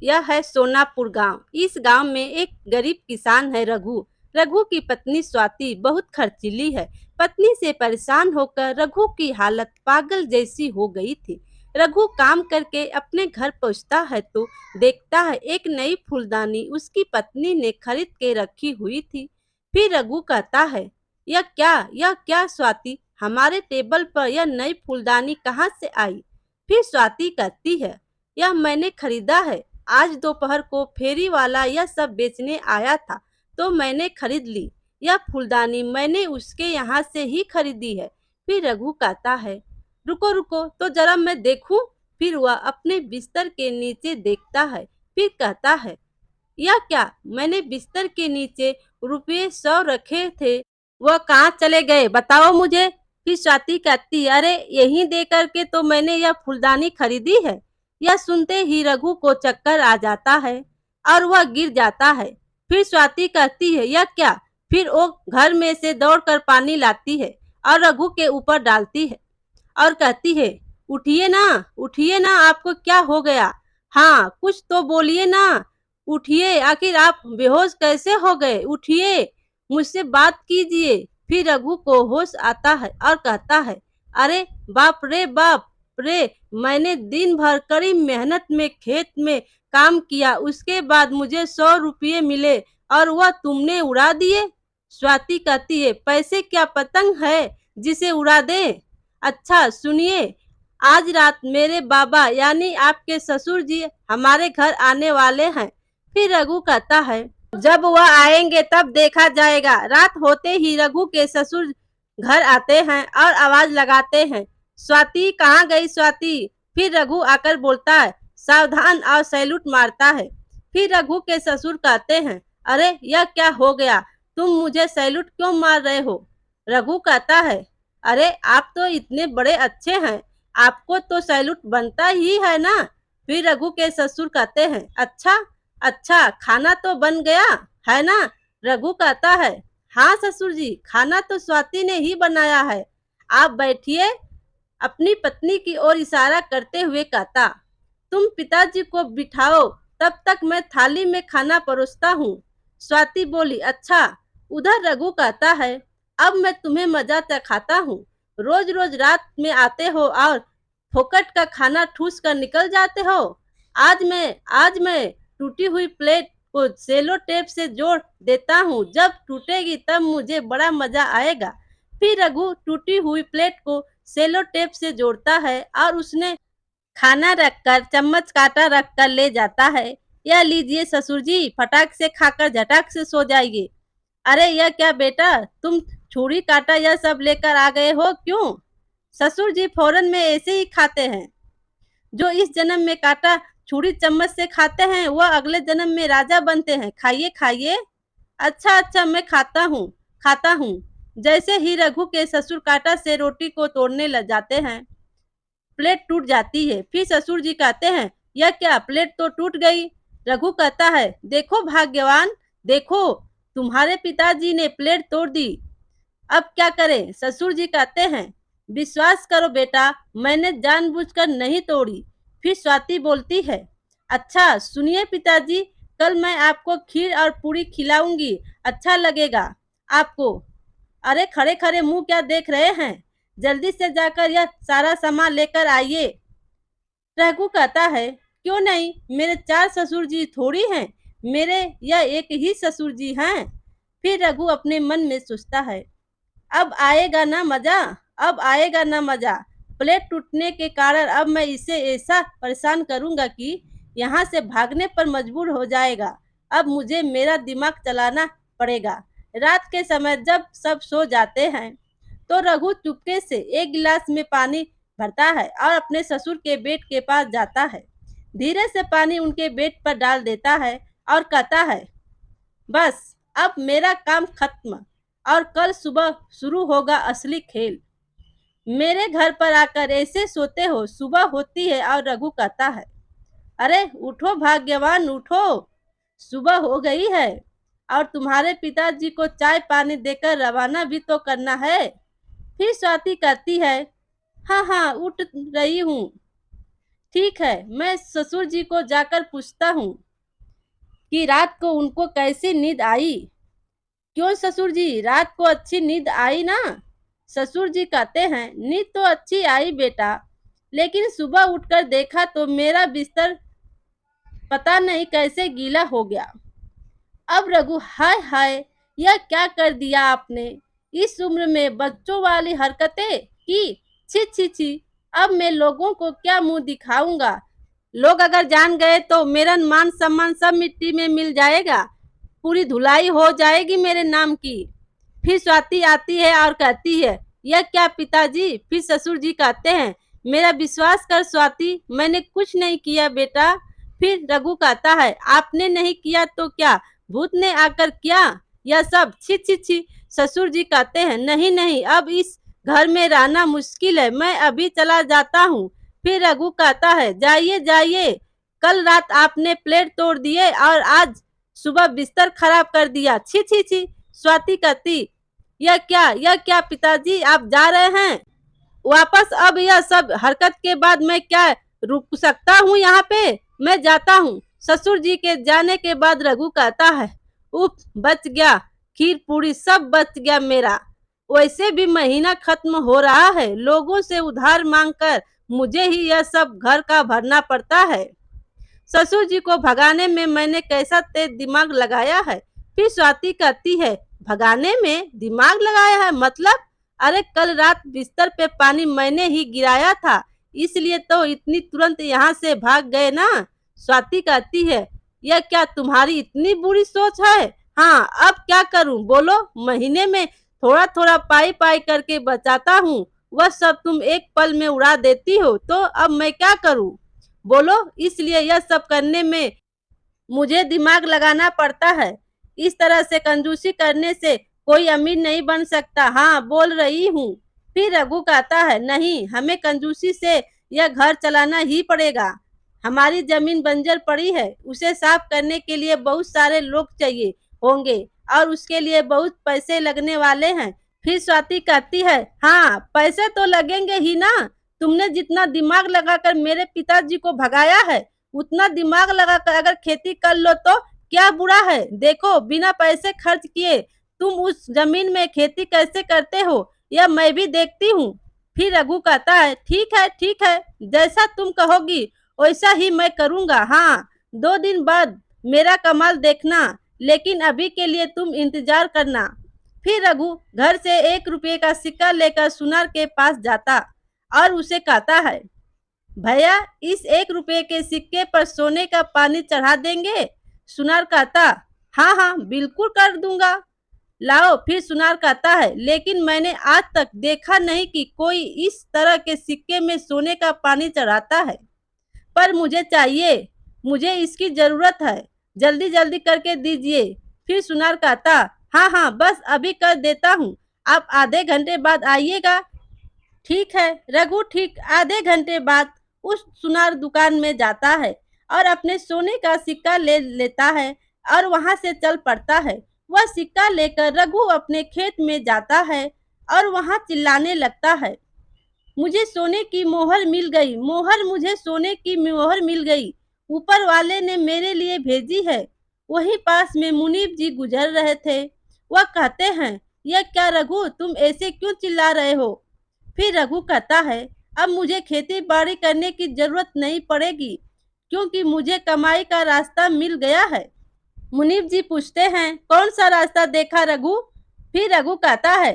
यह है सोनापुर गांव। इस गांव में एक गरीब किसान है रघु। रघु की पत्नी स्वाति बहुत खर्चीली है। पत्नी से परेशान होकर रघु की हालत पागल जैसी हो गई थी। रघु काम करके अपने घर पहुंचता है तो देखता है एक नई फूलदानी उसकी पत्नी ने खरीद के रखी हुई थी। फिर रघु कहता है, यह क्या स्वाति, हमारे टेबल पर यह नई फूलदानी कहाँ से आई? फिर स्वाति कहती है, यह मैंने खरीदा है। आज दोपहर को फेरी वाला यह सब बेचने आया था तो मैंने खरीद ली। यह फूलदानी मैंने उसके यहाँ से ही खरीदी है। फिर रघु कहता है, रुको रुको तो जरा मैं देखूं। फिर वह अपने बिस्तर के नीचे देखता है। फिर कहता है, यह क्या, मैंने बिस्तर के नीचे रुपये 100 रखे थे, वह कहाँ चले गए, बताओ मुझे। फिर स्वाति कहती है, अरे यहीं दे करके तो मैंने यह फूलदानी खरीदी है। यह सुनते ही रघु को चक्कर आ जाता है और वह गिर जाता है। फिर स्वाति कहती है, यह क्या? फिर वो घर में से दौड़कर पानी लाती है और रघु के ऊपर डालती है और कहती है, उठिए ना, आपको क्या हो गया? हाँ, कुछ तो बोलिए ना। उठिए, आखिर आप बेहोश कैसे हो गए? उठिए, मुझसे बात कीजिए। फिर रघु को होश आता है और कहता है, अरे बाप रे, मैंने दिन भर कड़ी मेहनत में खेत में काम किया, उसके बाद मुझे 100 रुपये मिले और वह तुमने उड़ा दिए। स्वाति कहती है, पैसे क्या पतंग है जिसे उड़ा दे? अच्छा सुनिए, आज रात मेरे बाबा यानी आपके ससुर जी हमारे घर आने वाले हैं। फिर रघु कहता है, जब वह आएंगे तब देखा जाएगा। रात होते ही रघु के ससुर घर आते हैं और आवाज लगाते हैं, स्वाति कहाँ गई स्वाति? फिर रघु आकर बोलता है, सावधान, और सैल्यूट मारता है। फिर रघु के ससुर कहते हैं, अरे यह क्या हो गया, तुम मुझे सैल्यूट क्यों मार रहे हो? रघु कहता है, अरे आप तो इतने बड़े अच्छे हैं, आपको तो सैल्यूट बनता ही है ना। फिर रघु के ससुर कहते हैं, अच्छा अच्छा, खाना तो बन गया है ना? रघु कहता है, हाँ ससुर जी, खाना तो स्वाति ने ही बनाया है, आप बैठिए। अपनी पत्नी की ओर इशारा करते हुए कहता, तुम पिताजी को बिठाओ, तब तक मैं थाली में खाना परोसता हूँ। स्वाति बोली, अच्छा। उधर रघु कहता है, अब मैं तुम्हें मजा चखाता हूँ। रोज रोज रात में आते हो और फोकट का खाना ठूस कर निकल जाते हो। आज मैं टूटी हुई प्लेट को सेलो टेप से जोड़ देता हूँ, जब टूटेगी तब मुझे बड़ा मजा आएगा। फिर रघु टूटी हुई प्लेट को सेलो टेप से जोड़ता है और उसने खाना रखकर चम्मच काटा रखकर ले जाता है। यह लीजिए ससुर जी, फटाक से खाकर झटाक से सो जाइए। अरे यह क्या बेटा, तुम छुरी काटा यह सब लेकर आ गए हो, क्यों? ससुर जी फौरन में ऐसे ही खाते हैं। जो इस जन्म में काटा छुरी चम्मच से खाते हैं वह अगले जन्म में राजा बनते हैं, खाइए खाइए। अच्छा अच्छा, मैं खाता हूँ। जैसे ही रघु के ससुर काटा से रोटी को तोड़ने लग जाते हैं, प्लेट टूट जाती है। फिर ससुर जी कहते हैं, यह क्या, प्लेट तो टूट गई। रघु कहता है, देखो भाग्यवान, देखो तुम्हारे पिताजी ने प्लेट तोड़ दी, अब क्या करें? ससुर जी कहते हैं, विश्वास करो बेटा, मैंने जानबूझकर नहीं तोड़ी। फिर स्वाति बोलती है, अच्छा सुनिए पिताजी, कल मैं आपको खीर और पूरी खिलाऊंगी, अच्छा लगेगा आपको। अरे खड़े खड़े मुंह क्या देख रहे हैं, जल्दी से जाकर यह सारा सामान लेकर आइए। रघु कहता है, क्यों नहीं, मेरे 4 ससुर जी थोड़ी हैं, मेरे यह एक ही ससुर जी हैं। फिर रघु अपने मन में सोचता है, अब आएगा ना मजा, अब आएगा ना मजा। प्लेट टूटने के कारण अब मैं इसे ऐसा परेशान करूंगा कि यहाँ से भागने पर मजबूर हो जाएगा। अब मुझे मेरा दिमाग चलाना पड़ेगा। रात के समय जब सब सो जाते हैं तो रघु चुपके से एक गिलास में पानी भरता है और अपने ससुर के बेड के पास जाता है। धीरे से पानी उनके बेड पर डाल देता है और कहता है, बस अब मेरा काम खत्म और कल सुबह शुरू होगा असली खेल। मेरे घर पर आकर ऐसे सोते हो, सुबह होती है और रघु कहता है, अरे उठो भाग्यवान उठो, सुबह हो गई है और तुम्हारे पिताजी को चाय पानी देकर रवाना भी तो करना है। फिर स्वाति कहती है, हाँ हाँ उठ रही हूँ, ठीक है, मैं ससुर जी को जाकर पूछता हूँ कि रात को उनको कैसी नींद आई। क्यों ससुर जी, रात को अच्छी नींद आई ना? ससुर जी कहते हैं, नींद तो अच्छी आई बेटा, लेकिन सुबह उठकर देखा तो मेरा बिस्तर पता नहीं कैसे गीला हो गया। अब रघु, हाय हाय, यह क्या कर दिया आपने? इस उम्र में बच्चों वाली हरकतें की। छी छी छी, अब मैं लोगों को क्या मुंह दिखाऊंगा? लोग अगर जान गए तो मेरा मान सम्मान सब मिट्टी में मिल जाएगा, पूरी धुलाई हो जाएगी मेरे नाम की। फिर स्वाति आती है और कहती है, यह क्या पिताजी? फिर ससुर जी कहते हैं, मेरा विश्वास कर स्वाति, मैंने कुछ नहीं किया बेटा। फिर रघु कहता है, आपने नहीं किया तो क्या भूत ने आकर किया यह सब? छी छी छी। ससुर जी कहते हैं, नहीं नहीं, अब इस घर में रहना मुश्किल है, मैं अभी चला जाता हूँ। फिर रघु कहता है, जाइए जाइए, कल रात आपने प्लेट तोड़ दिए और आज सुबह बिस्तर खराब कर दिया। छी छी छी। स्वाति कहती, यह क्या पिताजी, आप जा रहे हैं वापस? अब यह सब हरकत के बाद मैं क्या रुक सकता हूँ यहाँ पे? मैं जाता हूँ। ससुर जी के जाने के बाद रघु कहता है, उफ, बच गया, खीर पूरी सब बच गया मेरा। वैसे भी महीना खत्म हो रहा है, लोगों से उधार मांगकर मुझे ही यह सब घर का भरना पड़ता है। ससुर जी को भगाने में मैंने कैसा तेज दिमाग लगाया है। फिर स्वाति कहती है, भगाने में दिमाग लगाया है मतलब? अरे कल रात बिस्तर पे पानी मैंने ही गिराया था, इसलिए तो इतनी तुरंत यहाँ से भाग गए ना। स्वाति कहती है, यह क्या तुम्हारी इतनी बुरी सोच है? हाँ, अब क्या करूं बोलो? महीने में थोड़ा थोड़ा पाई पाई करके बचाता हूँ, वह सब तुम एक पल में उड़ा देती हो, तो अब मैं क्या करूं बोलो? इसलिए यह सब करने में मुझे दिमाग लगाना पड़ता है। इस तरह से कंजूसी करने से कोई अमीर नहीं बन सकता। हाँ, बोल रही हूँ। फिर रघु कहता है, नहीं, हमें कंजूसी से यह घर चलाना ही पड़ेगा। हमारी जमीन बंजर पड़ी है, उसे साफ करने के लिए बहुत सारे लोग चाहिए होंगे और उसके लिए बहुत पैसे लगने वाले हैं। फिर स्वाति कहती है, हाँ, पैसे तो लगेंगे ही ना। तुमने जितना दिमाग लगाकर मेरे पिताजी को भगाया है, उतना दिमाग लगाकर अगर खेती कर लो तो क्या बुरा है? देखो, बिना पैसे खर्च किए तुम उस जमीन में खेती कैसे करते हो, यह मैं भी देखती हूँ। फिर रघु कहता है, ठीक है, जैसा तुम कहोगी वैसा ही मैं करूँगा। हाँ, 2 दिन बाद मेरा कमाल देखना, लेकिन अभी के लिए तुम इंतजार करना। फिर रघु घर से 1 रुपये का सिक्का लेकर सुनार के पास जाता और उसे कहता है, भैया, इस 1 रुपये के सिक्के पर सोने का पानी चढ़ा देंगे? सुनार कहता, हाँ हाँ, बिल्कुल कर दूंगा। लाओ। फिर सुनार कहता है, लेकिन मैंने आज तक देखा नहीं कि कोई इस तरह के सिक्के में सोने का पानी चढ़ाता है, पर मुझे चाहिए, मुझे इसकी जरूरत है, जल्दी जल्दी करके दीजिए। फिर सुनार कहता, हाँ हाँ, बस अभी कर देता हूँ, आप आधे घंटे बाद आइएगा। ठीक है। रघु ठीक आधे घंटे बाद उस सुनार दुकान में जाता है और अपने सोने का सिक्का ले लेता है और वहां से चल पड़ता है। वह सिक्का लेकर रघु अपने खेत में जाता है और वहां चिल्लाने लगता है, मुझे सोने की मोहर मिल गई, मोहर, मुझे सोने की मोहर मिल गई, ऊपर वाले ने मेरे लिए भेजी है। वहीं पास में मुनीब जी गुजर रहे थे। वह कहते हैं, यह क्या रघु, तुम ऐसे क्यों चिल्ला रहे हो? फिर रघु कहता है, अब मुझे खेती बाड़ी करने की जरूरत नहीं पड़ेगी, क्योंकि मुझे कमाई का रास्ता मिल गया है। मुनीब जी पूछते हैं, कौन सा रास्ता देखा रघु? फिर रघु कहता है,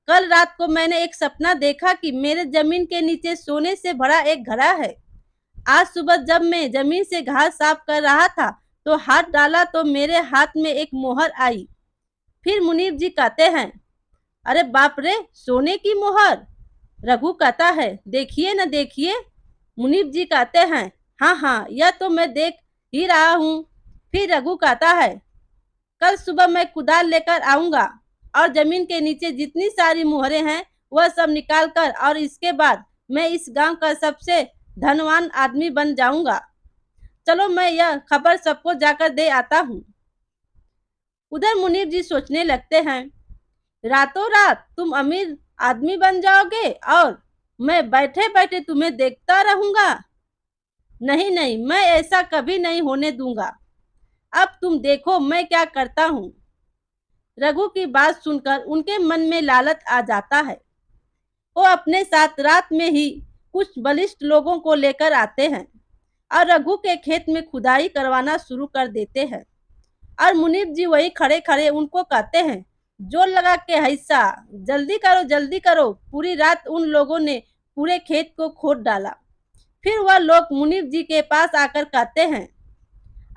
कल रात को मैंने एक सपना देखा कि मेरे जमीन के नीचे सोने से भरा एक घड़ा है। आज सुबह जब मैं जमीन से घास साफ कर रहा था तो हाथ डाला तो मेरे हाथ में एक मोहर आई। फिर मुनीब जी कहते हैं, अरे बाप रे, सोने की मोहर? रघु कहता है, देखिए न देखिए। मुनीब जी कहते हैं, हाँ हाँ, यह तो मैं देख ही रहा हूँ। फिर रघु कहता है, कल सुबह मैं कुदाल लेकर आऊंगा और जमीन के नीचे जितनी सारी मुहरें हैं वह सब निकाल कर, और इसके बाद मैं इस गांव का सबसे धनवान आदमी बन जाऊंगा। चलो, मैं यह खबर सबको जाकर दे आता हूँ। उधर मुनीब जी सोचने लगते हैं, रातों रात तुम अमीर आदमी बन जाओगे और मैं बैठे बैठे तुम्हें देखता रहूंगा। नहीं नहीं, मैं ऐसा कभी नहीं होने दूंगा। अब तुम देखो मैं क्या करता हूँ। रघु की बात सुनकर उनके मन में लालच आ जाता है। वो अपने साथ रात में ही कुछ बलिष्ठ लोगों को लेकर आते हैं और रघु के खेत में खुदाई करवाना शुरू कर देते हैं। और मुनीब जी वही खड़े खड़े उनको कहते हैं, जोर लगा के हिस्सा, जल्दी करो। पूरी रात उन लोगों ने पूरे खेत को खोद डाला। फिर वह लोग मुनीब जी के पास आकर कहते हैं,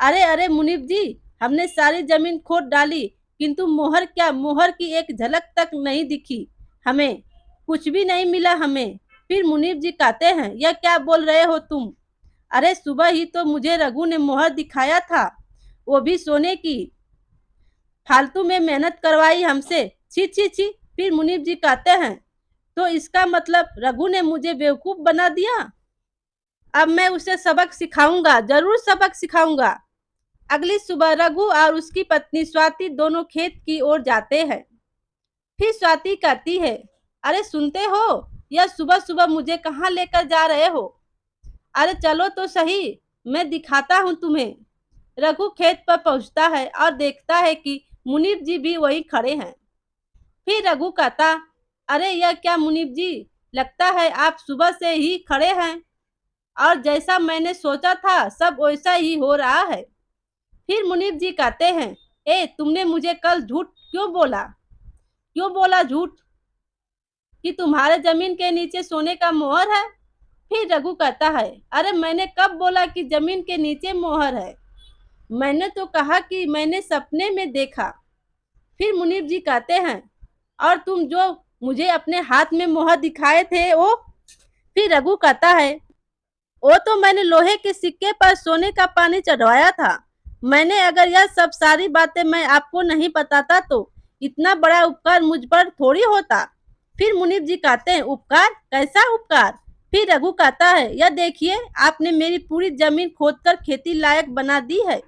अरे अरे मुनीब जी, हमने सारी जमीन खोद डाली, किंतु मोहर क्या, मोहर की एक झलक तक नहीं दिखी हमें, कुछ भी नहीं मिला हमें। फिर मुनीब जी कहते हैं, यह क्या बोल रहे हो तुम? अरे सुबह ही तो मुझे रघु ने मोहर दिखाया था, वो भी सोने की। फालतू में मेहनत करवाई हमसे, छी छी छी। फिर मुनीब जी कहते हैं, तो इसका मतलब रघु ने मुझे बेवकूफ बना दिया। अब मैं उसे सबक सिखाऊंगा, जरूर सबक सिखाऊंगा। अगली सुबह रघु और उसकी पत्नी स्वाति दोनों खेत की ओर जाते हैं। फिर स्वाति कहती है, अरे सुनते हो, यह सुबह सुबह मुझे कहाँ लेकर जा रहे हो? अरे चलो तो सही, मैं दिखाता हूँ तुम्हें। रघु खेत पर पहुंचता है और देखता है कि मुनीब जी भी वहीं खड़े हैं। फिर रघु कहता, अरे यह क्या मुनीब जी, लगता है आप सुबह से ही खड़े हैं और जैसा मैंने सोचा था सब वैसा ही हो रहा है। फिर मुनीब जी कहते हैं, ए तुमने मुझे कल झूठ क्यों बोला झूठ कि तुम्हारे जमीन के नीचे सोने का मोहर है? फिर रघु कहता है, अरे मैंने कब बोला कि जमीन के नीचे मोहर है? मैंने तो कहा कि मैंने सपने में देखा। फिर मुनीब जी कहते हैं, और तुम जो मुझे अपने हाथ में मोहर दिखाए थे वो? फिर रघु कहता है, वो तो मैंने लोहे के सिक्के पर सोने का पानी चढ़वाया था। मैंने अगर यह सब सारी बातें मैं आपको नहीं बताता तो इतना बड़ा उपकार मुझ पर थोड़ी होता। फिर मुनीब जी कहते हैं, उपकार? कैसा उपकार? फिर रघु कहता है, यह देखिए आपने मेरी पूरी जमीन खोदकर खेती लायक बना दी है।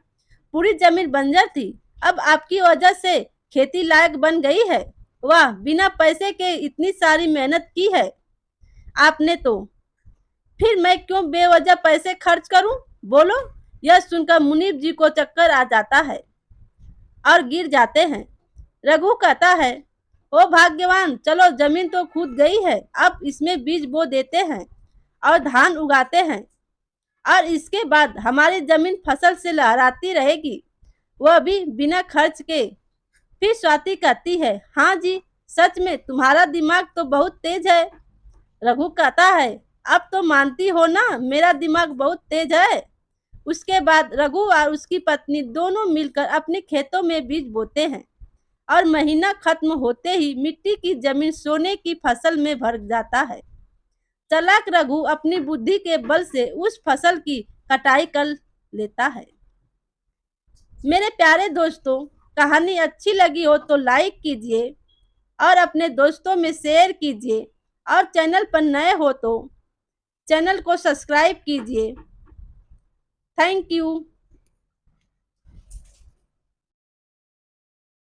पूरी जमीन बंजर थी, अब आपकी वजह से खेती लायक बन गई है। वाह, बिना पैसे के इतनी सारी मेहनत की है आपने तो। फिर मैं क्यों बेवजह पैसे खर्च करूं? बोलो। यह सुनकर मुनीब जी को चक्कर आ जाता है और गिर जाते हैं। रघु कहता है, ओ भाग्यवान, चलो जमीन तो खुद गई है, अब इसमें बीज बो देते हैं और धान उगाते हैं और इसके बाद हमारी जमीन फसल से लहराती रहेगी, वह भी बिना खर्च के। फिर स्वाति कहती है, हाँ जी, सच में तुम्हारा दिमाग तो बहुत तेज है। रघु कहता है, अब तो मानती हो ना मेरा दिमाग बहुत तेज है। उसके बाद रघु और उसकी पत्नी दोनों मिलकर अपने खेतों में बीज बोते हैं और महीना खत्म होते ही मिट्टी की जमीन सोने की फसल में भर जाता है। चालाक रघु अपनी बुद्धि के बल से उस फसल की कटाई कर लेता है। मेरे प्यारे दोस्तों, कहानी अच्छी लगी हो तो लाइक कीजिए और अपने दोस्तों में शेयर कीजिए और चैनल पर नए हो तो चैनल को सब्सक्राइब कीजिए। Thank you.